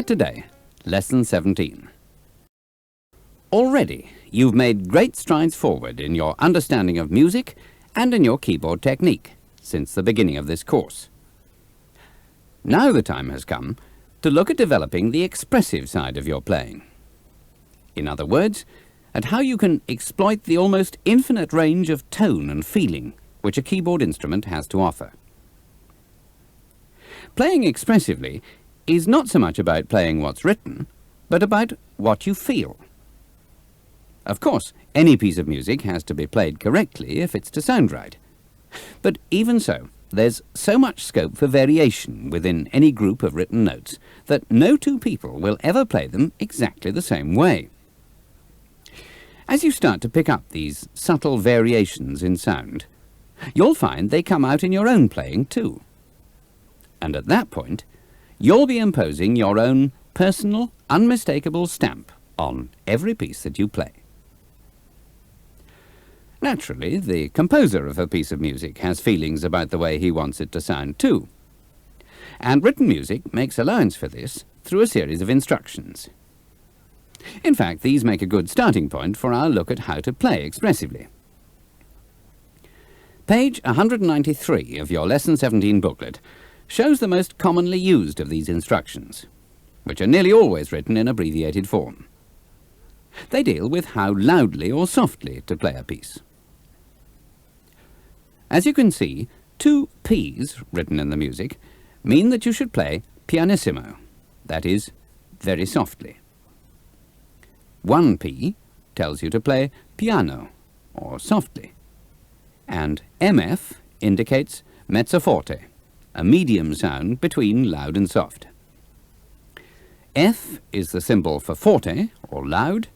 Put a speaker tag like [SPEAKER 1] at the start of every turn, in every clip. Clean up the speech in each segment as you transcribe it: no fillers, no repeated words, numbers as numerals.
[SPEAKER 1] at today, Lesson 17. Already, you've made great strides forward in your understanding of music and in your keyboard technique since the beginning of this course. Now the time has come to look at developing the expressive side of your playing. In other words, at how you can exploit the almost infinite range of tone and feeling which a keyboard instrument has to offer. Playing expressively is not so much about playing what's written, but about what you feel. Of course, any piece of music has to be played correctly if it's to sound right. But even so, there's so much scope for variation within any group of written notes that no two people will ever play them exactly the same way. As you start to pick up these subtle variations in sound, you'll find they come out in your own playing too. And at that point, you'll be imposing your own personal, unmistakable stamp on every piece that you play. Naturally, the composer of a piece of music has feelings about the way he wants it to sound too. And written music makes allowance for this through a series of instructions. In fact, these make a good starting point for our look at how to play expressively. Page 193 of your Lesson 17 booklet shows the most commonly used of these instructions, which are nearly always written in abbreviated form. They deal with how loudly or softly to play a piece. As you can see, 2 P's written in the music mean that you should play pianissimo, that is, very softly. 1 P tells you to play piano, or softly, and MF indicates mezzo forte, a medium sound between loud and soft. F is the symbol for forte, or loud,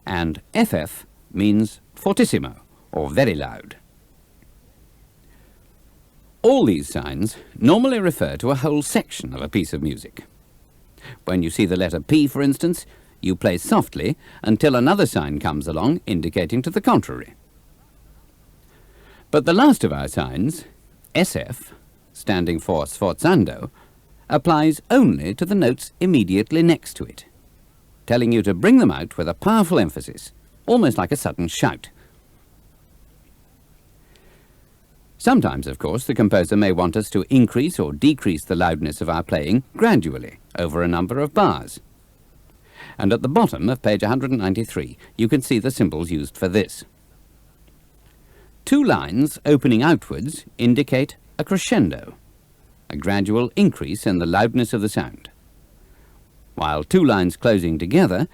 [SPEAKER 1] and FF means fortissimo, or very loud. All these signs normally refer to a whole section of a piece of music. When you see the letter P, for instance, you play softly until another sign comes along indicating to the contrary. But the last of our signs, SF, standing for sforzando, applies only to the notes immediately next to it, telling you to bring them out with a powerful emphasis, almost like a sudden shout. Sometimes, of course, the composer may want us to increase or decrease the loudness of our playing gradually over a number of bars. And at the bottom of page 193, you can see the symbols used for this. 2 lines opening outwards indicate a crescendo, a gradual increase in the loudness of the sound, while 2 lines closing together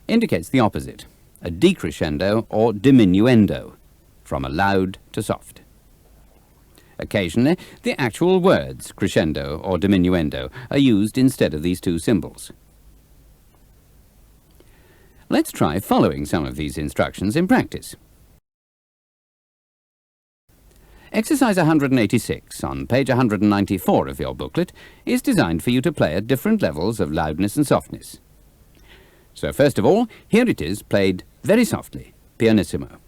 [SPEAKER 1] indicates the opposite, a decrescendo or diminuendo, from a loud to soft. Occasionally, the actual words crescendo or diminuendo are used instead of these 2 symbols. Let's try following some of these instructions in practice. Exercise 186 on page 194 of your booklet is designed for you to play at different levels of loudness and softness. So first of all, here it is played very softly, pianissimo.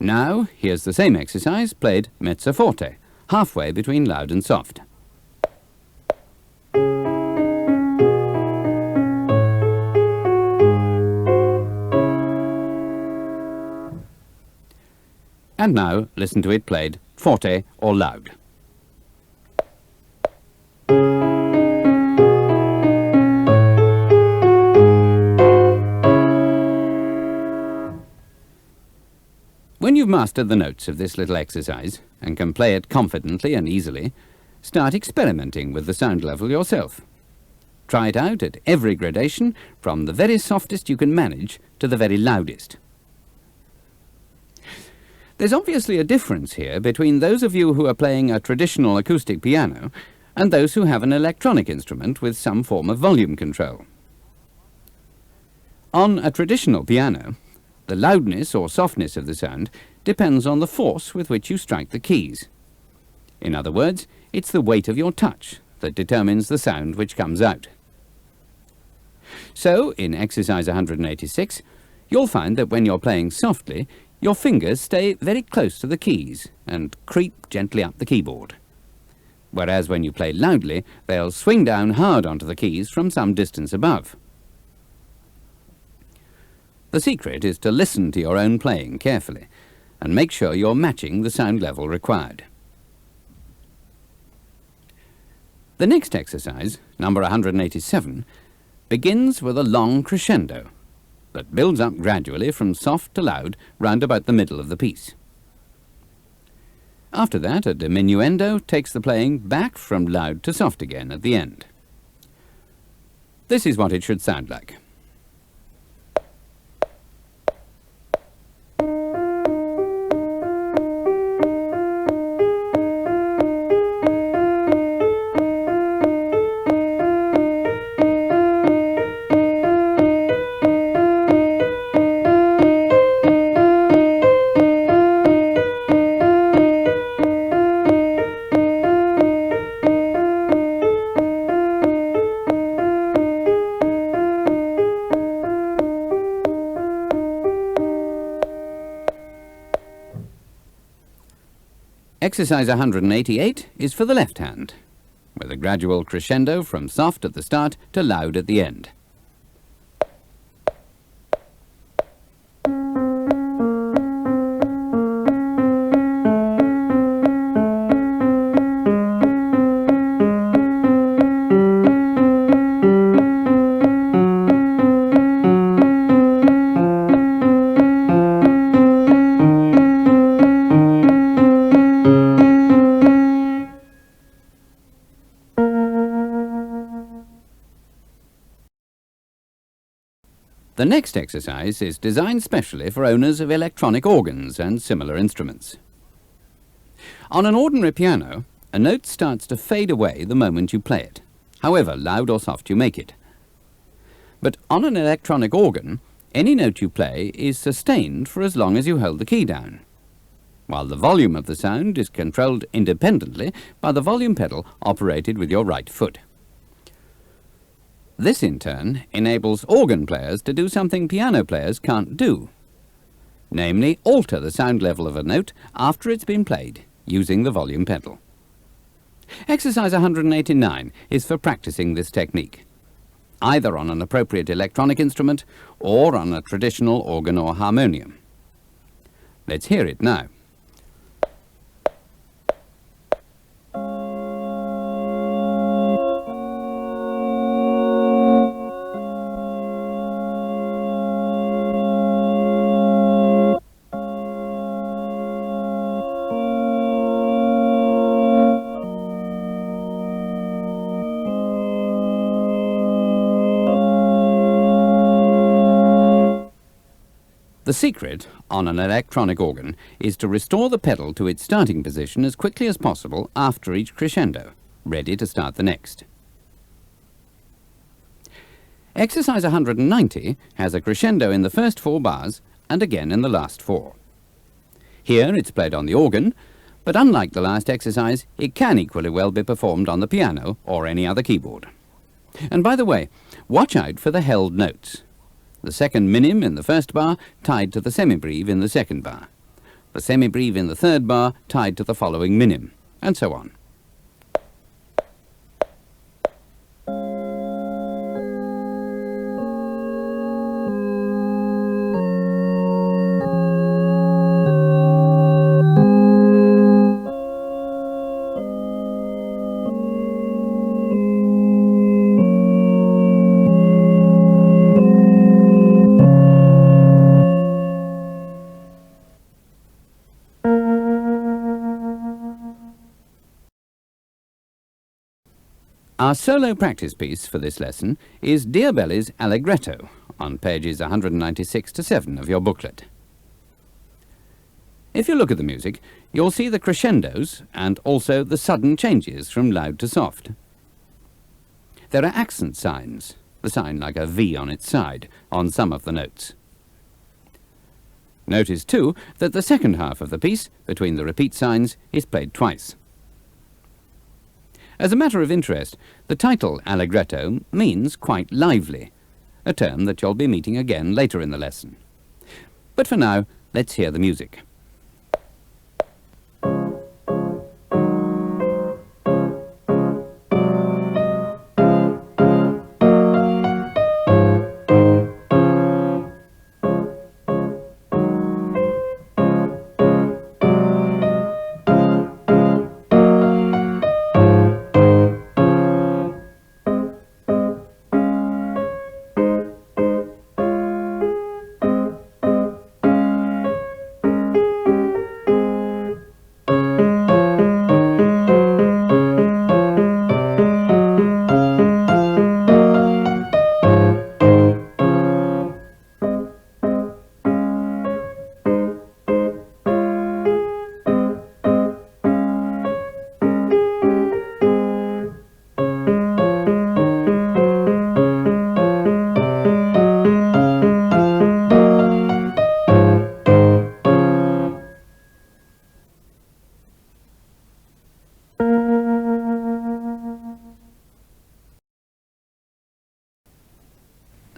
[SPEAKER 1] Now, here's the same exercise played mezzo forte, halfway between loud and soft. And now, listen to it played forte or loud. When you've mastered the notes of this little exercise and can play it confidently and easily, start experimenting with the sound level yourself. Try it out at every gradation, from the very softest you can manage to the very loudest. There's obviously a difference here between those of you who are playing a traditional acoustic piano and those who have an electronic instrument with some form of volume control. On a traditional piano, the loudness or softness of the sound depends on the force with which you strike the keys. In other words, it's the weight of your touch that determines the sound which comes out. So, in exercise 186, You'll find that when you're playing softly, your fingers stay very close to the keys and creep gently up the keyboard. Whereas when you play loudly, they'll swing down hard onto the keys from some distance above. The secret is to listen to your own playing carefully and make sure you're matching the sound level required. The next exercise, number 187, begins with a long crescendo that builds up gradually from soft to loud round about the middle of the piece. After that, a diminuendo takes the playing back from loud to soft again at the end. This is what it should sound like. Exercise 188 is for the left hand, with a gradual crescendo from soft at the start to loud at the end. The next exercise is designed specially for owners of electronic organs and similar instruments. On an ordinary piano, a note starts to fade away the moment you play it, however loud or soft you make it. But on an electronic organ, any note you play is sustained for as long as you hold the key down, while the volume of the sound is controlled independently by the volume pedal operated with your right foot. This, in turn, enables organ players to do something piano players can't do, namely alter the sound level of a note after it's been played, using the volume pedal. Exercise 189 is for practicing this technique, either on an appropriate electronic instrument or on a traditional organ or harmonium. Let's hear it now. The secret on an electronic organ is to restore the pedal to its starting position as quickly as possible after each crescendo, ready to start the next. Exercise 190 has a crescendo in the first 4 bars and again in the last 4. Here it's played on the organ, but unlike the last exercise, it can equally well be performed on the piano or any other keyboard. And by the way, watch out for the held notes. The second minim in the first bar tied to the semibreve in the second bar, the semibreve in the third bar tied to the following minim, and so on. Our solo practice piece for this lesson is Diabelli's Allegretto on pages 196 to 7 of your booklet. If you look at the music, you'll see the crescendos and also the sudden changes from loud to soft. There are accent signs, the sign like a V on its side, on some of the notes. Notice too that the second half of the piece, between the repeat signs, is played twice. As a matter of interest, the title Allegretto means quite lively, a term that you'll be meeting again later in the lesson, But for now, let's hear the music.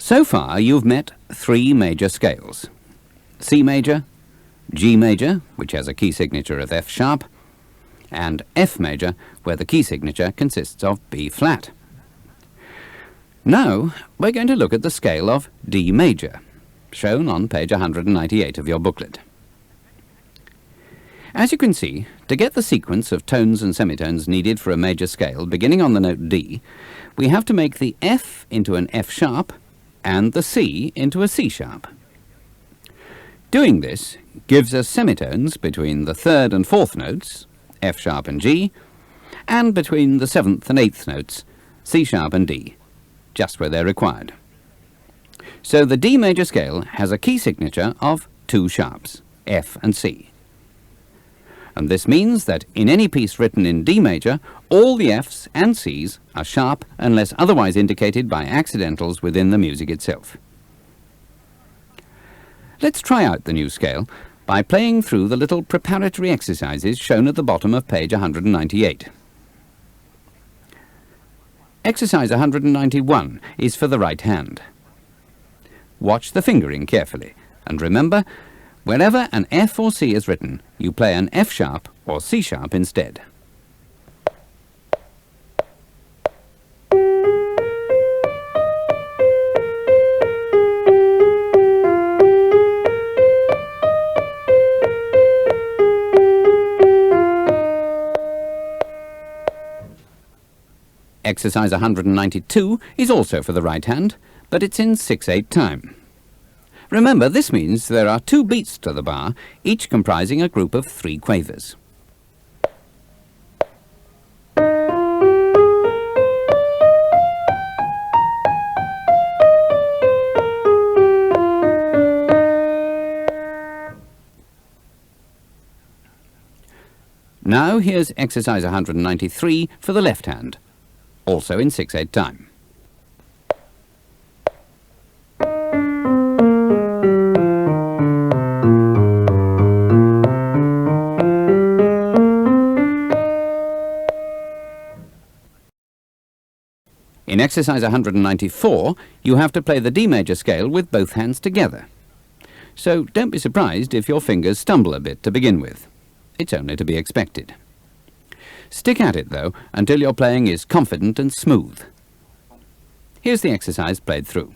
[SPEAKER 1] So far, you've met three major scales: C major, G major, which has a key signature of F sharp, and F major, where the key signature consists of B flat. Now, we're going to look at the scale of D major, shown on page 198 of your booklet. As you can see, to get the sequence of tones and semitones needed for a major scale beginning on the note D, we have to make the F into an F sharp and the C into a C sharp. Doing this gives us semitones between the third and fourth notes, F sharp and G, and between the seventh and eighth notes, C sharp and D, just where they're required. So the D major scale has a key signature of two sharps, F and C. And this means that in any piece written in D major, all the Fs and Cs are sharp unless otherwise indicated by accidentals within the music itself. Let's try out the new scale by playing through the little preparatory exercises shown at the bottom of page 198. Exercise 191 is for the right hand. Watch the fingering carefully, and remember, wherever an F or C is written, you play an F sharp or C sharp instead. Exercise 192 is also for the right hand, but it's in 6/8 time. Remember, this means there are two beats to the bar, each comprising a group of 3 quavers. Now here's exercise 193 for the left hand, also in 6/8 time. In exercise 194, you have to play the D major scale with both hands together. So don't be surprised if your fingers stumble a bit to begin with. It's only to be expected. Stick at it, though, until your playing is confident and smooth. Here's the exercise played through.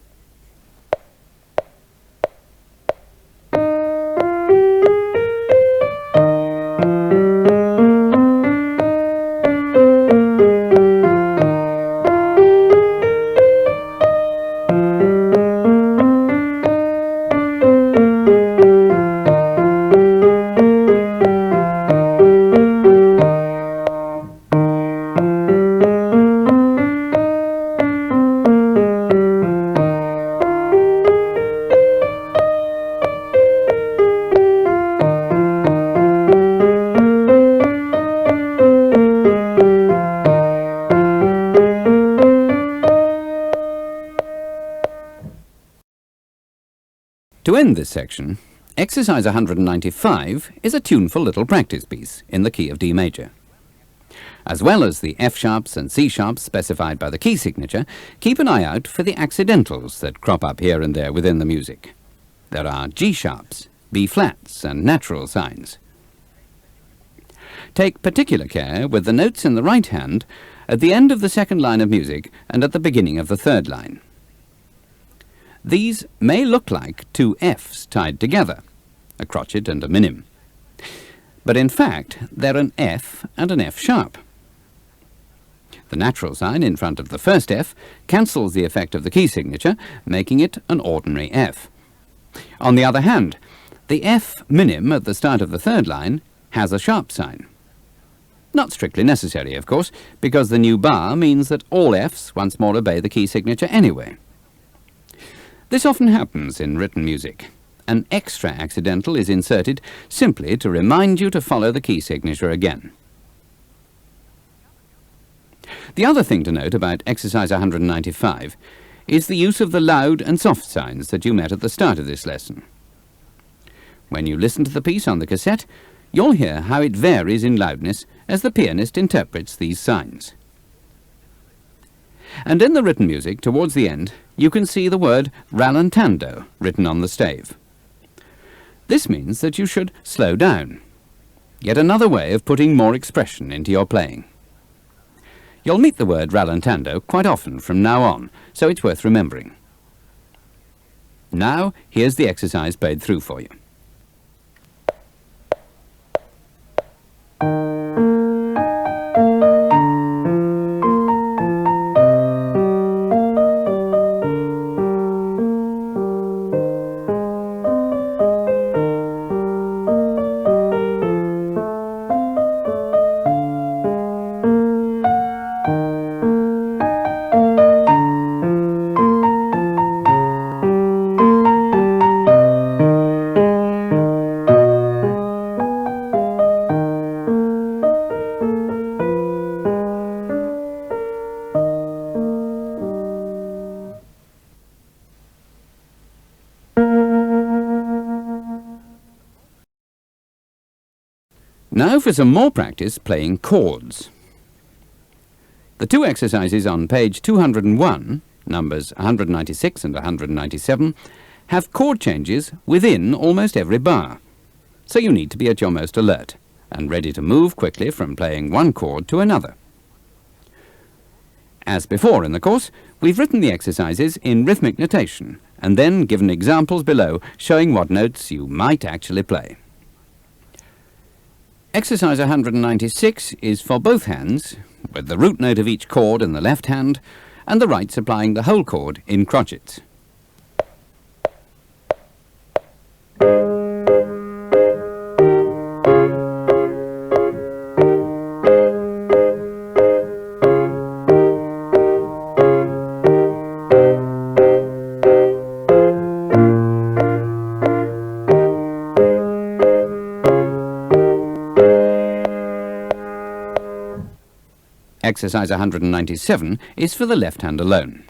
[SPEAKER 1] To end this section, exercise 195 is a tuneful little practice piece in the key of D major. As well as the F sharps and C sharps specified by the key signature, keep an eye out for the accidentals that crop up here and there within the music. There are G sharps, B-flats and natural signs. Take particular care with the notes in the right hand at the end of the second line of music and at the beginning of the third line. These may look like two Fs tied together, a crotchet and a minim, but in fact they're an F and an F sharp. The natural sign in front of the first F cancels the effect of the key signature, making it an ordinary F. On the other hand, the F minim at the start of the third line has a sharp sign. Not strictly necessary, of course, because the new bar means that all Fs once more obey the key signature anyway. This often happens in written music. An extra accidental is inserted simply to remind you to follow the key signature again. The other thing to note about exercise 195 is the use of the loud and soft signs that you met at the start of this lesson. When you listen to the piece on the cassette, you'll hear how it varies in loudness as the pianist interprets these signs. And in the written music, towards the end, you can see the word rallentando written on the stave. This means that you should slow down. Yet another way of putting more expression into your playing. You'll meet the word rallentando quite often from now on, so it's worth remembering. Now, here's the exercise played through for you. Now for some more practice playing chords. The two exercises on page 201, numbers 196 and 197, have chord changes within almost every bar, so you need to be at your most alert and ready to move quickly from playing one chord to another. As before in the course, we've written the exercises in rhythmic notation and then given examples below showing what notes you might actually play. Exercise 196 is for both hands, with the root note of each chord in the left hand, and the right supplying the whole chord in crotchets. Exercise 197 is for the left hand alone.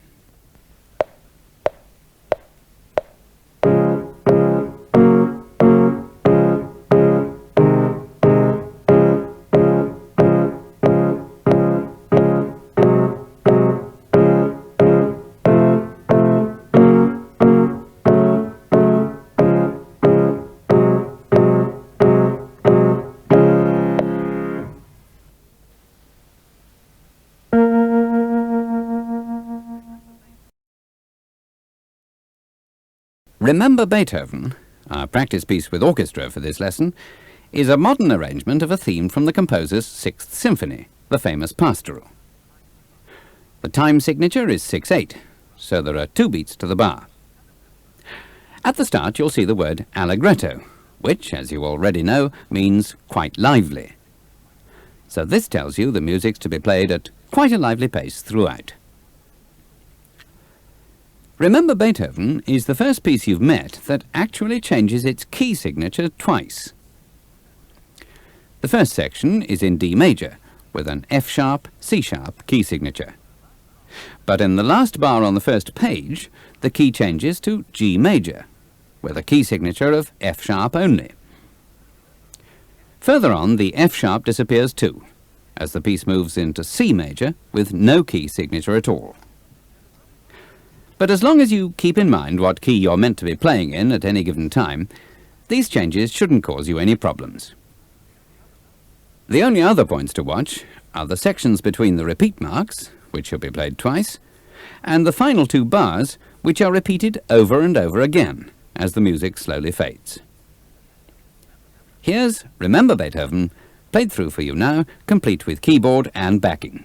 [SPEAKER 1] Remember Beethoven, our practice piece with orchestra for this lesson, is a modern arrangement of a theme from the composer's Sixth Symphony, the famous Pastoral. The time signature is 6/8, so there are 2 beats to the bar. At the start you'll see the word Allegretto, which, as you already know, means quite lively. So this tells you the music's to be played at quite a lively pace throughout. Remember Beethoven is the first piece you've met that actually changes its key signature twice. The first section is in D major, with an F-sharp, C-sharp key signature. But in the last bar on the first page, the key changes to G major, with a key signature of F-sharp only. Further on, the F-sharp disappears too, as the piece moves into C major with no key signature at all. But as long as you keep in mind what key you're meant to be playing in at any given time, These changes shouldn't cause you any problems. The only other points to watch are the sections between the repeat marks, which shall be played twice, and the final 2 bars, which are repeated over and over again as the music slowly fades. Here's Remember Beethoven, played through for you now, complete with keyboard and backing.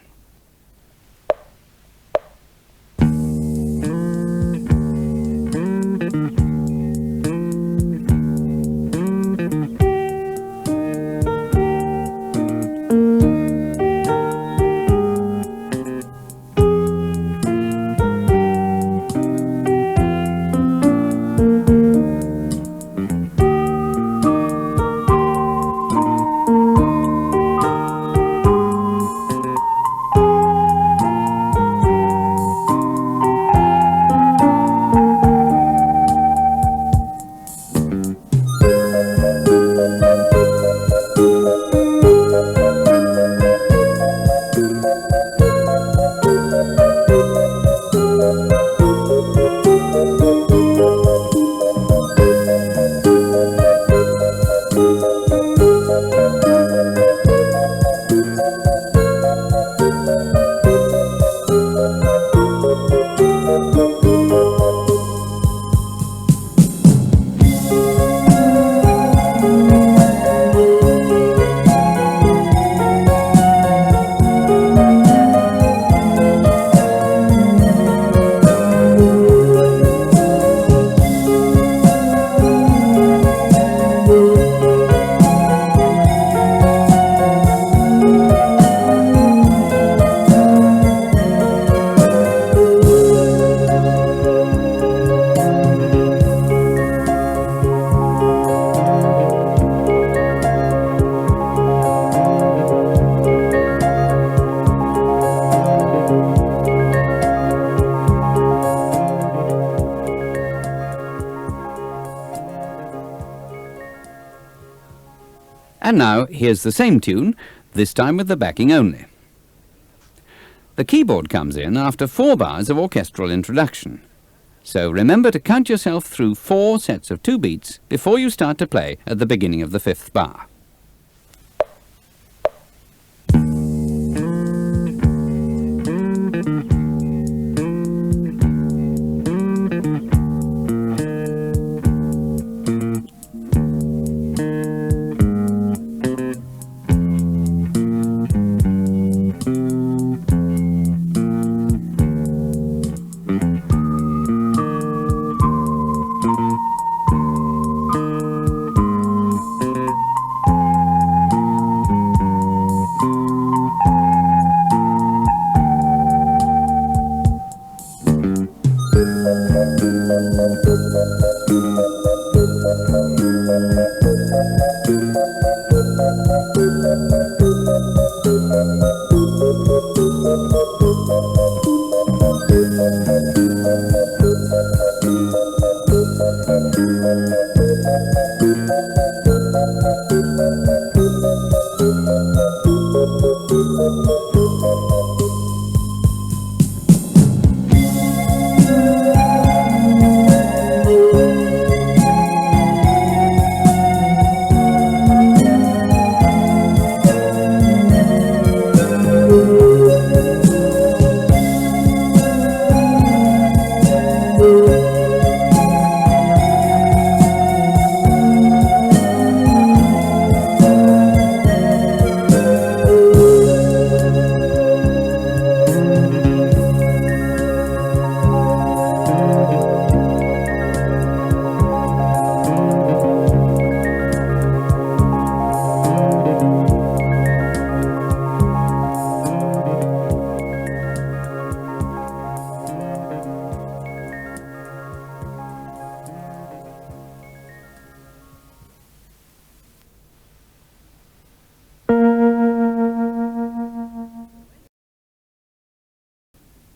[SPEAKER 1] And now here's the same tune, this time with the backing only. The keyboard comes in after 4 bars of orchestral introduction. So remember to count yourself through 4 sets of 2 beats before you start to play at the beginning of the 5th bar.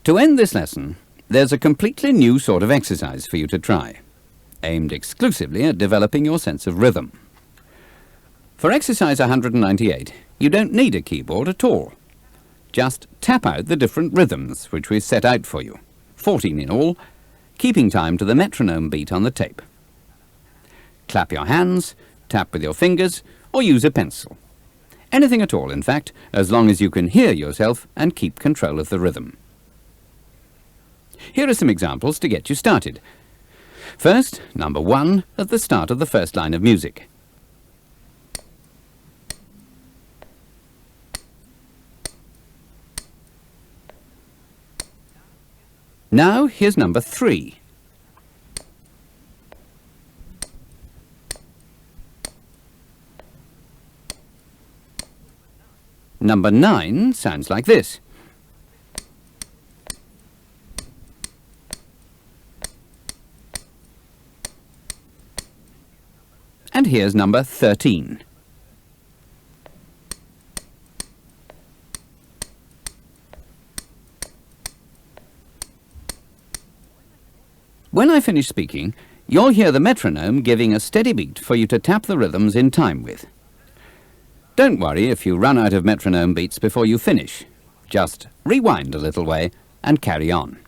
[SPEAKER 1] To end this lesson, there's a completely new sort of exercise for you to try, aimed exclusively at developing your sense of rhythm. For exercise 198, you don't need a keyboard at all. Just tap out the different rhythms which we've set out for you, 14 in all, keeping time to the metronome beat on the tape. clap your hands, tap with your fingers, or use a pencil. Anything at all, in fact, as long as you can hear yourself and keep control of the rhythm. Here are some examples to get you started. First, number 1 at the start of the first line of music. Now, here's number 3. Number 9 sounds like this. And here's number 13. When I finish speaking, you'll hear the metronome giving a steady beat for you to tap the rhythms in time with. Don't worry if you run out of metronome beats before you finish. Just rewind a little way and carry on.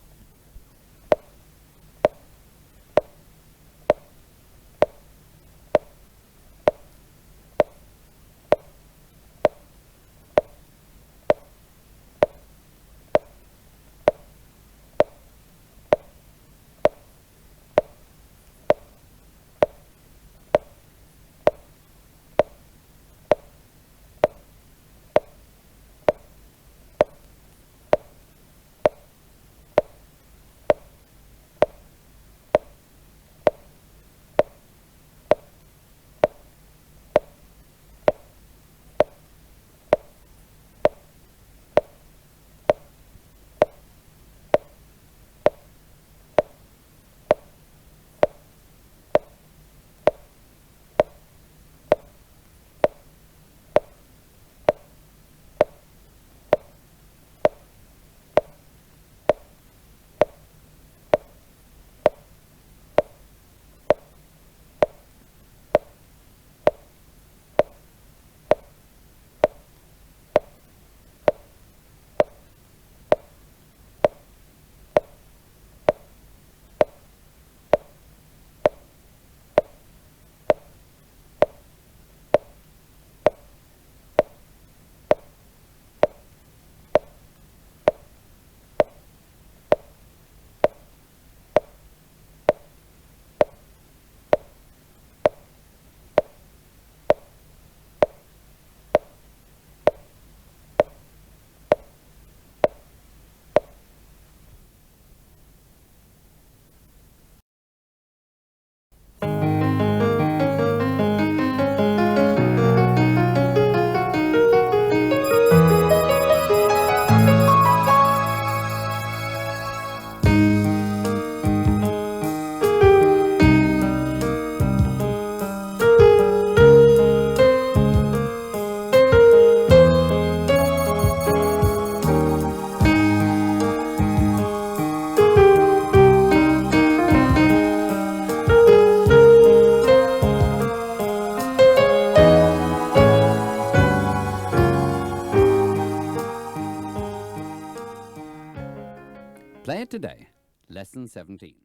[SPEAKER 1] Play it today. Lesson 17.